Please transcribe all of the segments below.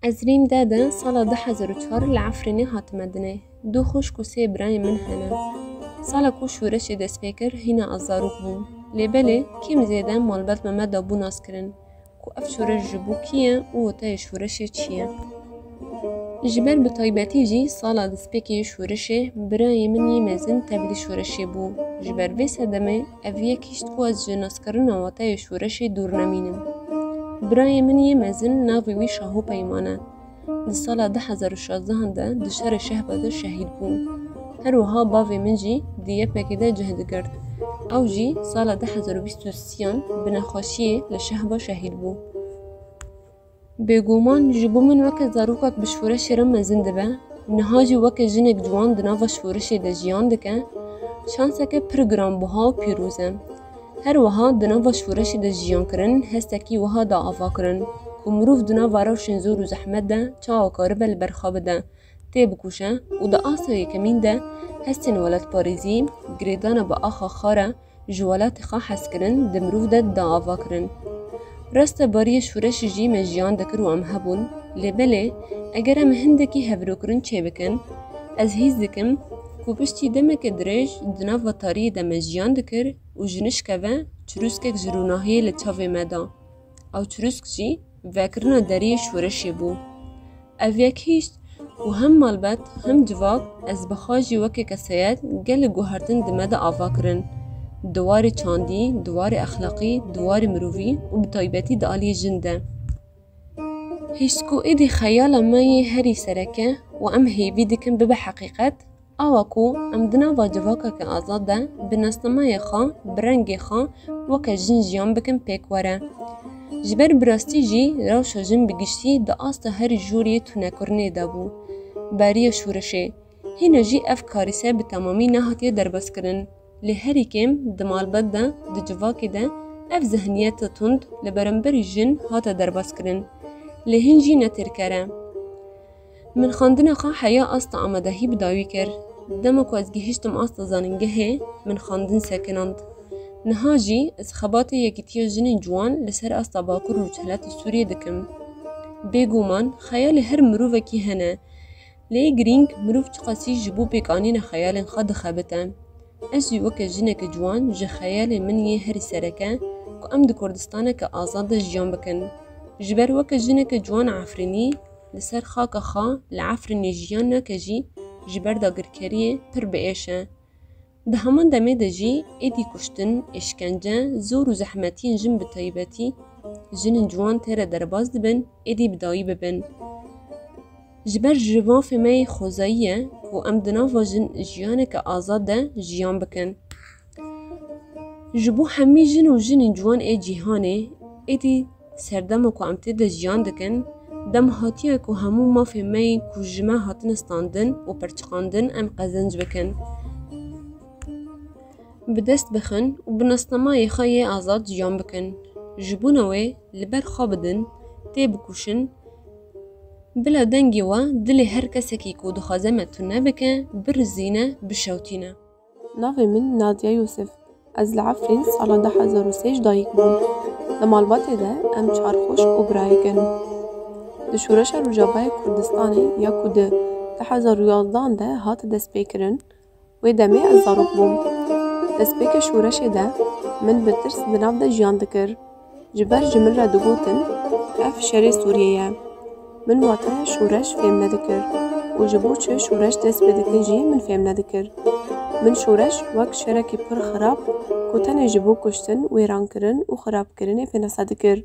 ازریم دادا سالا 2004 لعفرینی هاتمدنه دو خوشک و سه برای من هنه سالا کو شورش دست پیکر هینا ازاروک بون لیبله کم زیده مالبت ممد دابو ناس کرن کو اف شورش جبو کیه و تای شورش چیه جبر به طایبتی جی سالا دست پیکی شورشه برای منی مزن تبلی شورشی بو جبر وی سدمه اویه کشت کو از جناس کرن و تای شورش دور نمینم برای منی مزن ناوی وی شاهو پیمانه دی سالا 2016 ده دشار شهباده شهید بون هر وها باوی من جی دیه پکیده جهد کرد او جی سالا 2023 بنخوشیه لشهبا شهید بو بگومان جبو من وک زاروکاک بشورش رم مزن دبه نهاجی وک جنک جوان دناوا شورش ده جیان دکه شانسه که پرگرام بوها و پیروزه هر وها دناوا شورش ده جیان کرن هستکی وها دا آفا کرن که مروف دناوا روشن زور و زحمت ده چاو کاربه لبرخواب ده تی بکوشه و دا آسای کمین ده هستین ولد پاریزی گریدان با آخا خاره جوالات خوا حس کرن ده مروف ده دا آفا کرن راست باری شورش جی مجیان دکر و ام هبون لبله اگر ام هندکی هفرو کرن چه بکن از هیز دکم کو پشتی دمک دریج دناو و تاری ده مجیان دکر و جنش که چروسکک جروناهی لچاوه مدا او چروسک جی وکرنا داری شورشی بو اویک هیشت و هم مالبت هم جواک از بخاجی وکی کسایت گل گوهرتن دمده آفا کرن دوار چاندی، دوار اخلاقی، دوار مروی و بطایبتی دالی جنده. هیچکو ایدی خیال مای هری سرکه و ام هیوی دکن ببه حقیقت آواکو ام دنا واجواکا که آزاده بناسنمای خواه برنگ خواه وکا جن جیان بکن پیک وره. جبر براستی جی روشا جن بگشتی دا آستا هر جوری تو نکرنه دابو. باری شورشه. هینا جی اف کاریسه به تمامی نهاتی درباس کرن. لهری کم دمال بده دجواکی ده اف ذهنیت تند لبرنبری جن هاتا درباس کرن لهنجی نتر کره من خاندن خا حیا آستا آمدهی بداوی کر دمکو از گهشتم آستا زاننگه من خاندن سکناند نهاجی از خبات یکیتیا جن جوان لسر آستا باکر روچهلات سوریه دکم بگومان خیال هر مروفکی هنه لی گرینگ مروف چقاسی جبو پیکانین خیال خاد خبته اجی وک جنک جوان جه خیال من یه هری سرکه که ام د کردستان که آزاد جیان بکن جبر وک جنک جوان عفرینی لسر خاک خا لعفرینی جیان نکجی جبر داگر کریه پر بیشه ده همان دمه ده جی ایدی کشتن اشکنجه زور و زحمتین جن بطایبتی جن جوان تر درباز دبن ایدی بدایی ببن جبر جوان فیمی خوزاییه و ام دناوا جن جیانه که آزاده جیان بکن جبو همی جن و جن جوان ای جیهانه ایدی سردم که امتی ده جیان دکن دم هاتیه که همو ما فیمی که جمع هاتن استاندن و پرچقاندن ام قزنج بکن بدست بخن و بنستمای خواهی آزاد جیان بکن جبو نوی لبر خوابدن تی بکوشن بلا دنگی و دل هر کسی که کود خازمتون نبکه برزینه بشوتینه. ناوی من نادیا یوسف از العفرین سال 2003 دایک بون. لمالباتی ده ام چارخوش و برایگن. دشورش رجابای کردستانی یا کود 2011 ده هات دست بیکرن و دمی از زاروک بون. دست بیک شورش ده من بترس دناو ده جیان دکر. جبر جمل را دگوتن اف شری سوریه من واتای شورش فهم ندکر و جبو چه شورش دست بدکن جی من فهم ندکر من شورش وک شرکی پر خراب کتن جبو کشتن و ایران کرن و خراب کرن فنسا دکر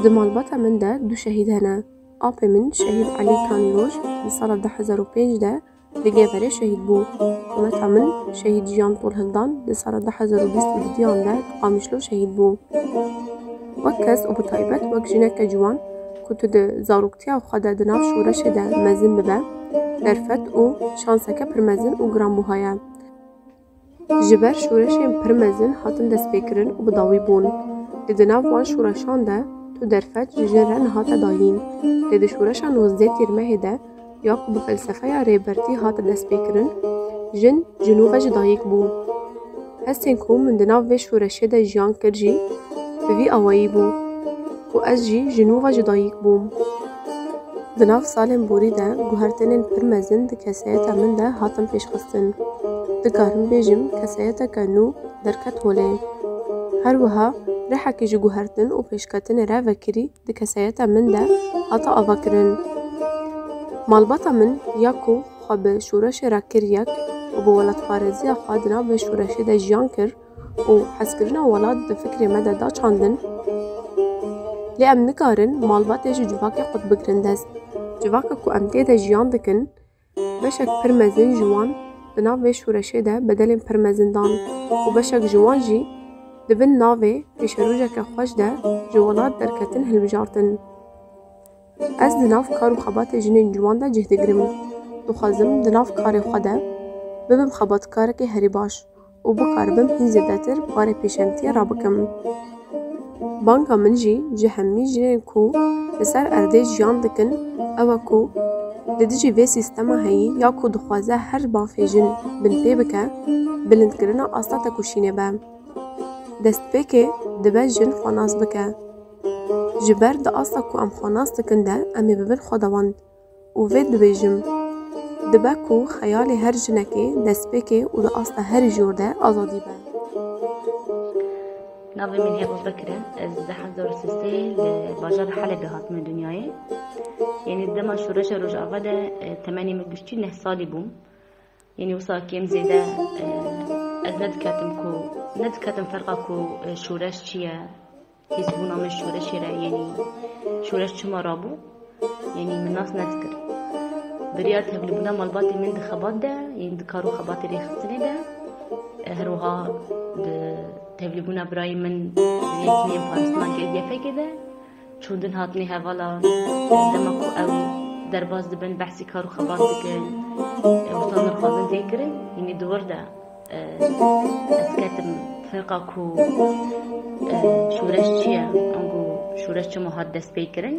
دمالباتا من ده دو شهید هنه آپ من شهید علی کانیروش بسال 2005 ده لگه وره شهید بو و متا من شهید جیان طول هلدان بسال 2020 دیان ده قامشلو شهید بو وکس و بطایبت وک جنک جوان کتو ده زاروکتیا و خدا دناف شورش ده مزن ببه درفت و شانسکه پرمزن و گرام بوهایا جبر شورش پرمزن هاتن دست بکرن و بداوی بون دناف وان شورشان ده تو درفت جنرن هات داین ده شورشان وزده تیرمه ده یا که بفلسفه یا ریبرتی هات دست بکرن جن جنوب جدایک بو هستین که من دناف و شورش ده جیان کرجی به وی آوایی بو و از جی جنوب جدایک بوم Di nav salên borî de guhertinên pir mezin di keseyeta min de hatin pêşxistin. Dikarim bêjim keseyeteke nû derket holê. Her wiha rêhekê ji guhertin û pêşketinê re vekirî di keseyeta min de hate avakirin. Malbata min ya ku xwe bi şûreşê re kir yek û bi welatxwareziya xwe di nav vê şûreşê de jiyan kir û hezkirina welat di fikrê me de da çandin, lê em nikarin malbatê ji civakê xwe bigirin dest. Civaka ku em tê de jiyan dikin, beşek pir mezin ji wan di nav vê şûreşê de bedelên pir mezin dan û beşek ji wan jî dibin navê pêşerûjeke xweş de ji welat derketin hilbijartin. Ez di nav kar û xebatê jinên ciwan de cih digirim. Dixwazim di nav karê xwe de bibim xebatkarekî herî baş û bikaribim hîn zêdetir barê pêşengtiyê rabikim. Banka min jî ji hemî jinên ku li ser erdê jiyan dikin ew e ku li dijî vê sîstema heyî ya ku dixwaze her bafêjin bin pê bike, bilindkirina asta tekuşînê be. Destpêkê dibe jin xwenas bike. Ji ber di asta ku em xwenas dikin de em ê bibin xwedawand û vê dibêjim. Dibe ku xeyalê her jinekê, destpêkê û di asta herî jor de azadî be. Navê min hêv Bekir e. Ez 2003 li bajarê Helebê hatime dunyayê. Yenî dema şûreşa Rojava de temenê min giştî 9 salî bûm. Yenî wisa kêm zêde ez nediketim ferqa ku şûreş çi ye, hîsbûna min şûreşê re, yenî şûreş çima rabû, yenî min nas nedikir. Biryar tevlîbûna malbatê min di xebat de, yenî di kar û xebatê rêxistinê de, her wiha di tevlîbûna birayê min yekînên parastina geziyefekê de çûndin hatine hevala dema ku ew derbas dibin behsî kar û xebat dikin, wisa nirxwazin tê kirin, yenî di wir de ez ketim ferqa ku şûreş çi ye, ango şûreş çima hat dest pê kirin.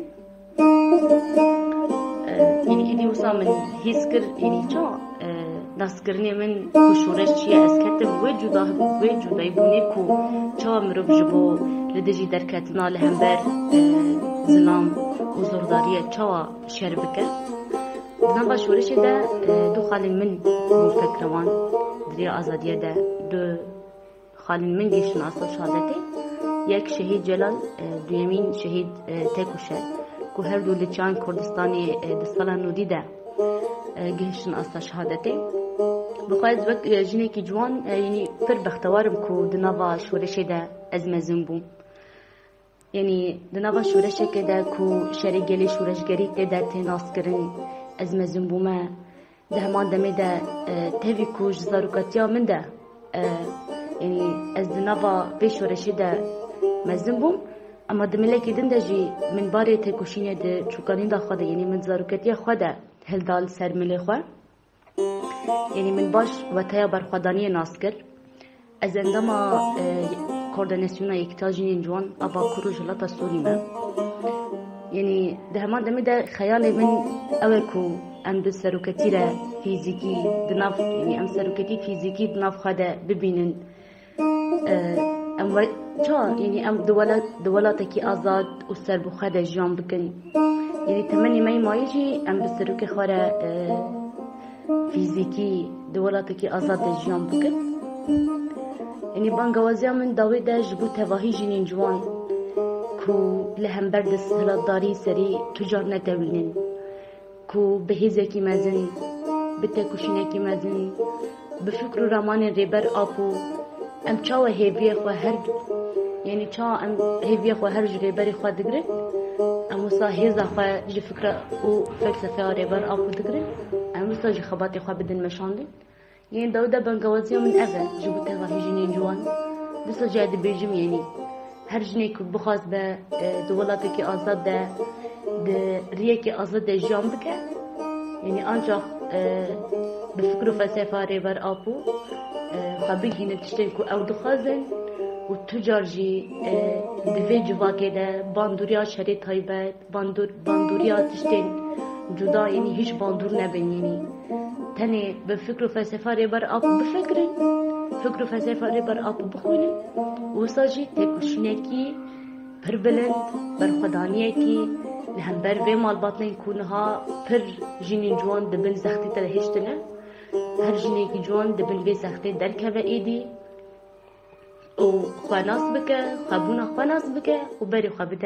Yenî êdî wisa min hîs kir, yenî ça naskirinê min ku şûreş çi ye, ez ketim wê cudayîbûnê ku çawa mirov ji bo li dijî derketina li hember zilam û zordariyê çawa şer bike. Di nava şûreşê de du xalên min bûn fikrewan diriya azadiye de, du xalên min gihiştin asta şehadetê. Yek şehîd Celal, duyemîn şehîd Tekuşer ku her du li çiyayên Kurdistanê di sala nûdî de gihiştin asta şehadetê. Bixwe ez wek jinekî ciwan yenî pir bextewarim ku di nava şûreşê de ez mezin bûm. Yenî di nava şûreşekê de ku şerê gelê şûreşgerî tê de tê naskirin ez mezin bûme. Di heman demê de tevî ku ji zaroketiya min de yenî ez di nava vê şûreşê de mezin bûm, ama di milekê din de jî min barê têkoşînê di çûkanînda xwe de, yenî min zaroketiya xwe de hilda li ser milê xwe. Yenî min baş weteya berxwedaniyê nas kir. Ez endama koordinasyona yekîtiya jinên ciwan a Bakur û Hilata Sûrî me. Yenî di heman demê de xeyalê min ew e ku em bi seroketî re fîzîkî di nav, yenî em seroketî fîzîkî di nav xwe de bibînin. Em ça yenî em di welatekî azad û serbixwe de jiyan bikin. Yenî temenê me mayî jî em bi serokê xwe re fîzîkî di welatekî azad de jiyan bikin. Yenî bangewaziya min dawê de ji bo tevahî jinên ciwan ku li hember di hilatdarî serî tucar netewînin, ku bi hêzekî mezin, bi têkoşînekî mezin, bi fikr û ramanên rêber apû em çawa hêviyê xwe her, yenî ça em hêviyê xwe her ji rêberê xwe digirin, em wisa hêza xwe ji fikra û felsefeya rêber apû digirin, em wisa ji xebatê xwe bidin meşandin. Yenî dawê de bangewaziya min ev e ji bo tevahî jinên ciwan. Dîsa jî dibêjim yenî her jinê ku bixwaz be di welatekî azad de, di riyekê azad de jiyan bike, yenî ancak bi fikr û felsefa rêber apû xwe bigînin tiştên ku ew dixwazin û tucar jî di vê civakê de bandûriya şerê taybet, bandûriya tiştên cuda, yenî hîç bandûr nebin, yenî tenê bi fikr û felsefa rêber apû bifikirin, fikr û felsefa rêber apû bixwînin, wisa jî têkoşînekî pir bilind, berxwedaniyekî لهمبر وی مالباتن کونها پر جنین جوان دبن زختی تلهشتنه هر جنی کی جوان دبن وی زختی درکه و ایدی و خواناس بکه خبونا خواناس بکه و بری خوابت